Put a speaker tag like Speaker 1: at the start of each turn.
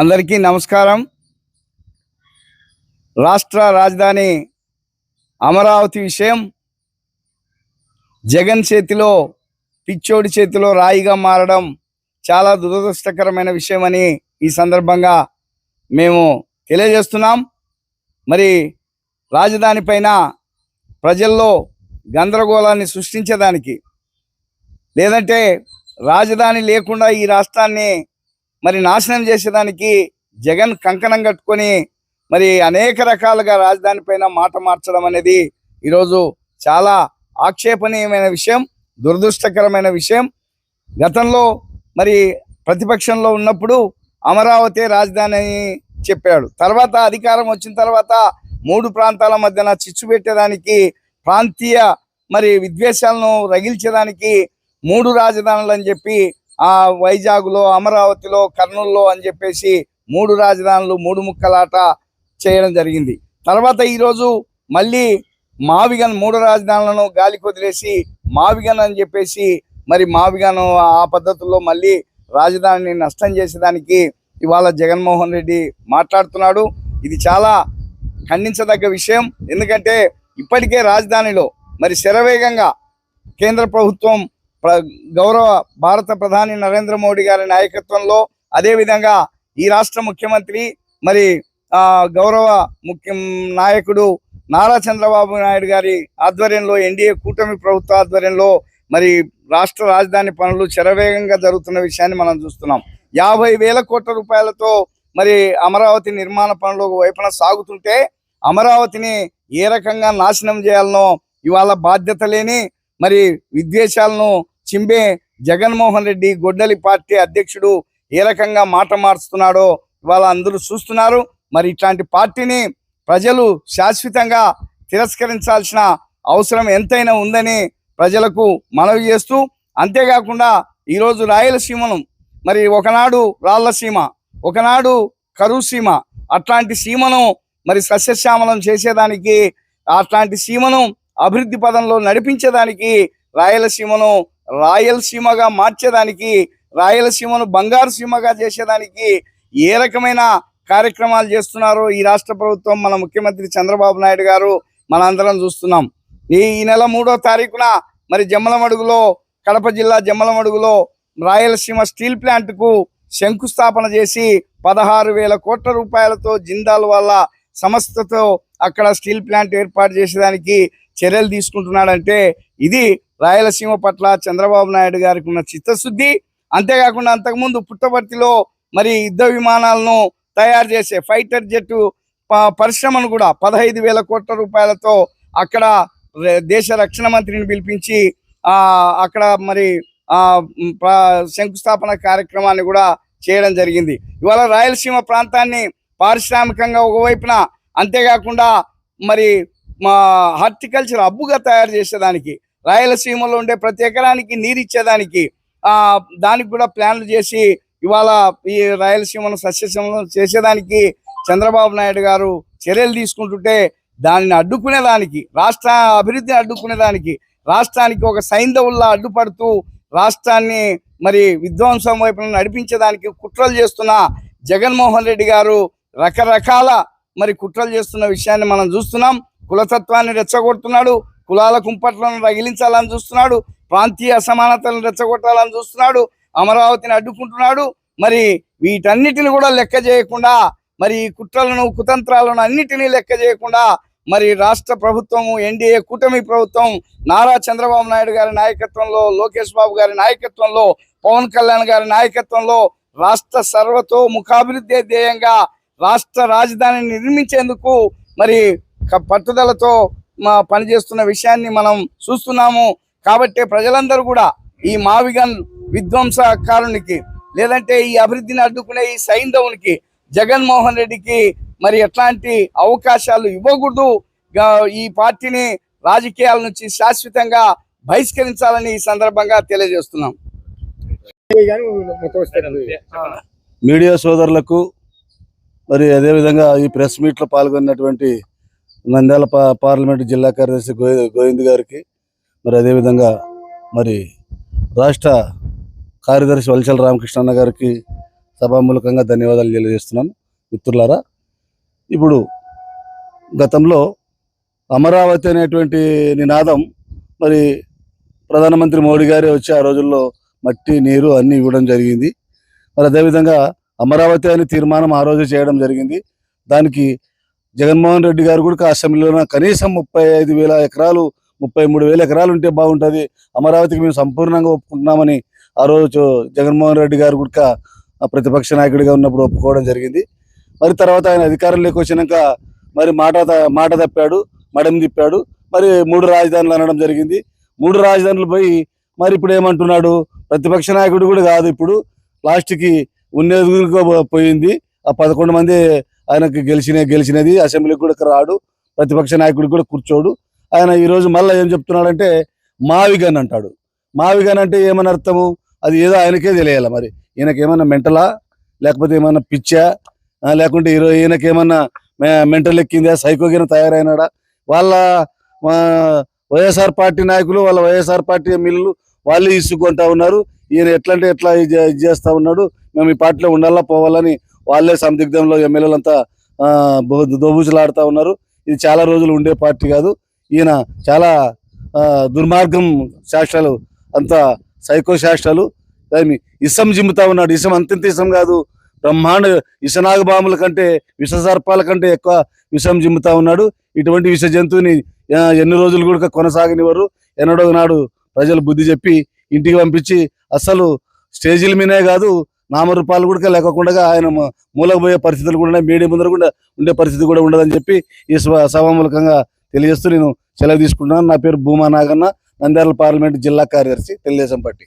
Speaker 1: అందరికీ నమస్కారం. రాష్ట్ర రాజధాని అమరావతి విషయం జగన్ చేతిలో పిచ్చోడి చేతిలో రాయిగా మారడం చాలా దురదృష్టకరమైన విషయమని ఈ సందర్భంగా మేము తెలియజేస్తున్నాం. మరి రాజధాని పైన ప్రజల్లో గందరగోళాన్ని సృష్టించడానికి, లేదంటే రాజధాని లేకుండా ఈ రాష్ట్రాన్ని మరి నాశనం చేసేదానికి జగన్ కంకణం కట్టుకొని మరి అనేక రకాలుగా రాజధాని పైన మాట మార్చడం అనేది ఈరోజు చాలా ఆక్షేపణీయమైన విషయం, దురదృష్టకరమైన విషయం. గతంలో మరి ప్రతిపక్షంలో ఉన్నప్పుడు అమరావతి రాజధాని అని చెప్పాడు. తర్వాత అధికారం వచ్చిన తర్వాత 3 ప్రాంతాల మధ్యన చిచ్చు పెట్టేదానికి, ప్రాంతీయ మరి విద్వేషాలను రగిల్చేదానికి 3 రాజధానులు అని చెప్పి వైజాగ్లో, అమరావతిలో, కర్నూలులో అని చెప్పేసి 3 రాజధానులు 3 ముక్కలాట చేయడం జరిగింది. తర్వాత ఈరోజు మళ్ళీ మావిగన్ 3 రాజధానులను గాలికి వదిలేసి మావిగన్ అని చెప్పేసి మరి మావిగన్ ఆ పద్ధతుల్లో మళ్ళీ రాజధానిని నష్టం చేసేదానికి ఇవాళ జగన్మోహన్ రెడ్డి మాట్లాడుతున్నాడు. ఇది చాలా ఖండించదగ్గ విషయం. ఎందుకంటే ఇప్పటికే రాజధానిలో మరి శరవేగంగా కేంద్ర ప్రభుత్వం గౌరవ భారత ప్రధాని నరేంద్ర మోడీ గారి నాయకత్వంలో, అదేవిధంగా ఈ రాష్ట్ర ముఖ్యమంత్రి మరి గౌరవ నాయకుడు నారా చంద్రబాబు నాయుడు గారి ఆధ్వర్యంలో, ఎన్డీఏ కూటమి ప్రభుత్వ ఆధ్వర్యంలో మరి రాష్ట్ర రాజధాని పనులు శరవేగంగా జరుగుతున్న విషయాన్ని మనం చూస్తున్నాం. 50,000 కోట్ల రూపాయలతో మరి అమరావతి నిర్మాణ పనులు వైపున సాగుతుంటే అమరావతిని ఏ రకంగా నాశనం చేయాలనో ఇవాళ బాధ్యత లేని మరి విద్వేషాలను చింబే జగన్మోహన్ రెడ్డి గొడ్డలి పార్టీ అధ్యక్షుడు ఏ రకంగా మాట మార్చుతున్నాడో ఇవాళ అందరూ చూస్తున్నారు. మరి ఇట్లాంటి పార్టీని ప్రజలు శాశ్వతంగా తిరస్కరించాల్సిన అవసరం ఎంతైనా ఉందని ప్రజలకు మనవి చేస్తూ, అంతేకాకుండా ఈరోజు రాయలసీమను మరి ఒకనాడు రాళ్లసీమ, ఒకనాడు కరువు సీమ, అట్లాంటి సీమను మరి సస్యశ్యామలం చేసేదానికి, అట్లాంటి సీమను అభివృద్ధి పదంలో నడిపించేదానికి, రాయలసీమను రాయలసీమగా మార్చేదానికి, రాయలసీమను బంగారు సీమగా చేసేదానికి ఏ రకమైన కార్యక్రమాలు చేస్తున్నారో ఈ రాష్ట్ర ప్రభుత్వం, మన ముఖ్యమంత్రి చంద్రబాబు నాయుడు గారు మనందరం చూస్తున్నాం. ఈ నెల 3వ తారీఖున మరి జమ్మలమడుగులో, కడప జిల్లా జమ్మలమడుగులో రాయలసీమ స్టీల్ ప్లాంట్కు శంకుస్థాపన చేసి 16,000 కోట్ల రూపాయలతో జిందాల్ వాళ్ళ సంస్థతో అక్కడ స్టీల్ ప్లాంట్ ఏర్పాటు చేసేదానికి చర్యలు తీసుకుంటున్నాడంటే ఇది రాయలసీమ పట్ల చంద్రబాబు నాయుడు గారికి ఉన్న చిత్తశుద్ధి. అంతేకాకుండా అంతకుముందు పుట్టపర్తిలో మరి యుద్ధ విమానాలను తయారు చేసే ఫైటర్ జెట్ పరిశ్రమను కూడా 15,000 కోట్ల రూపాయలతో అక్కడ దేశ రక్షణ మంత్రిని పిలిపించి అక్కడ మరి శంకుస్థాపన కార్యక్రమాన్ని కూడా చేయడం జరిగింది. ఇవాళ రాయలసీమ ప్రాంతాన్ని పారిశ్రామికంగా ఒకవైపున, అంతేకాకుండా మరి హార్టికల్చర్ హబ్బుగా తయారు చేసేదానికి, రాయలసీమలో ఉండే ప్రతి ఎకరానికి నీరు ఇచ్చేదానికి దానికి కూడా ప్లాన్లు చేసి ఇవాళ ఈ రాయలసీమను సస్యశ్యామలం చేసేదానికి చంద్రబాబు నాయుడు గారు చర్యలు తీసుకుంటుంటే దానిని అడ్డుకునేదానికి, రాష్ట్ర అభివృద్ధిని అడ్డుకునేదానికి, రాష్ట్రానికి ఒక సైంధవుల్లా అడ్డుపడుతూ రాష్ట్రాన్ని మరి విధ్వంసం వైపు నడిపించేదానికి కుట్రలు చేస్తున్న జగన్మోహన్ రెడ్డి గారు రకరకాల మరి కుట్రలు చేస్తున్న విషయాన్ని మనం చూస్తున్నాం. కులతత్వాన్ని రెచ్చగొడుతున్నాడు, కులాల కుంపట్లను రగిలించాలని చూస్తున్నాడు, ప్రాంతీయ అసమానతలను రెచ్చగొట్టాలని చూస్తున్నాడు, అమరావతిని అడ్డుకుంటున్నాడు. మరి వీటన్నిటిని కూడా లెక్క చేయకుండా, మరి కుట్రలను కుతంత్రాలను అన్నిటినీ లెక్క చేయకుండా మరి రాష్ట్ర ప్రభుత్వము, ఎన్డీఏ కూటమి ప్రభుత్వం, నారా చంద్రబాబు నాయుడు గారి నాయకత్వంలో, లోకేష్ బాబు గారి నాయకత్వంలో, పవన్ కళ్యాణ్ గారి నాయకత్వంలో రాష్ట్ర సర్వతో ముఖాభివృద్ధి ధ్యేయంగా రాష్ట్ర రాజధానిని నిర్మించేందుకు మరి పట్టుదలతో పనిచేస్తున్న విషయాన్ని మనం చూస్తున్నాము. కాబట్టి ప్రజలందరూ కూడా ఈ మావిగన్ విధ్వంసకారునికి, లేదంటే ఈ అభివృద్ధిని అడ్డుకునే ఈ సైంధవునికి, జగన్మోహన్ రెడ్డికి మరి ఎట్లాంటి అవకాశాలు ఇవ్వకూడదు. ఈ పార్టీని రాజకీయాల నుంచి శాశ్వతంగా బహిష్కరించాలని ఈ సందర్భంగా తెలియజేస్తున్నాం.
Speaker 2: మీడియా సోదరులకు మరి అదేవిధంగా ఈ ప్రెస్ మీట్లో పాల్గొన్నటువంటి నంద్యాల పార్లమెంటు జిల్లా కార్యదర్శి గోవింద్ గారికి, మరి సభామూలకంగా ధన్యవాదాలు తెలియజేస్తున్నాను. మిత్రులారా, ఇప్పుడు గతంలో అమరావతి అనేటువంటి నినాదం మరి ప్రధానమంత్రి మోడీ గారే వచ్చి ఆ రోజుల్లో మట్టి నీరు అన్నీ ఇవ్వడం జరిగింది. మరి అదేవిధంగా అమరావతి అనే తీర్మానం ఆ రోజు చేయడం జరిగింది. దానికి జగన్మోహన్ రెడ్డి గారు కూడా అసెంబ్లీలో కనీసం 35,000 ఎకరాలు 33,000 ఎకరాలు ఉంటే బాగుంటుంది, అమరావతికి మేము సంపూర్ణంగా ఒప్పుకుంటున్నామని ఆ రోజు జగన్మోహన్ రెడ్డి గారు కూడా ప్రతిపక్ష నాయకుడిగా ఉన్నప్పుడు ఒప్పుకోవడం జరిగింది. మరి తర్వాత ఆయన అధికారంలోకి వచ్చినాక మరి మాట తప్పాడు, మడం తిప్పాడు. మరి 3 రాజధానులు అనడం జరిగింది. 3 రాజధానులు పోయి మరి ఇప్పుడు ఏమంటున్నాడు, ప్రతిపక్ష నాయకుడు కూడా కాదు, ఇప్పుడు లాస్ట్కి ఉన్నెదుగుగా పోయింది. ఆ 11 మంది ఆయనకి గెలిచినది, అసెంబ్లీకి కూడా రాడు, ప్రతిపక్ష నాయకుడికి కూడా కూర్చోడు. ఆయన ఈరోజు మళ్ళీ ఏం చెప్తున్నాడంటే మావిగన్ అంటాడు. మావిగన్ అంటే ఏమని అర్థము, అది ఏదో ఆయనకే తెలియాలి. మరి ఈయనకి ఏమన్నా మెంటలా, లేకపోతే ఏమన్నా పిచ్చా, లేకుంటే ఈయనకి ఏమన్నా మెంటల్ ఎక్కిందా, సైకోగిన తయారైనాడా? వాళ్ళ వైఎస్ఆర్ పార్టీ నాయకులు, వాళ్ళ వైఎస్ఆర్ పార్టీ ఎమ్మెల్యేలు వాళ్ళే ఇసుకుంటా ఉన్నారు. ఈయన ఎట్లంటే ఎట్లా ఇది చేస్తూ ఉన్నాడు, మేము ఈ పార్టీలో ఉండాలా పోవాలని వాళ్ళే సందిగ్ధంలో ఎమ్మెల్యేలంతా దోబూచులాడుతూ ఉన్నారు. ఇది చాలా రోజులు ఉండే పార్టీ కాదు. ఈయన చాలా దుర్మార్గం శాస్త్రాలు, అంతా సైకో శాస్త్రాలు. ఇసం జిమ్ముతా ఉన్నాడు. ఇసం అంతంత ఇసం కాదు, బ్రహ్మాండ విషనాగబాముల కంటే, విషసర్పాల కంటే ఎక్కువ విషం జిమ్ముతా ఉన్నాడు. ఇటువంటి విష జంతువుని ఎన్ని రోజులు కూడా కొనసాగనివ్వరు. ఎన్నడో నాడు ప్రజలు బుద్ధి చెప్పి ఇంటికి పంపించి అసలు స్టేజీల మీదే కాదు, నామరూపాలు కూడా లేకుండా ఆయన మూలకపోయే పరిస్థితులు కూడా మీడియా ముందర కూడా ఉండే పరిస్థితి కూడా ఉండదని చెప్పి ఈ సభామూలకంగా తెలియజేస్తూ నేను సెలవు తీసుకుంటున్నాను. నా పేరు భూమా నాగన్న, నంద్యాల పార్లమెంట్ జిల్లా కార్యదర్శి, తెలుగుదేశం పార్టీ.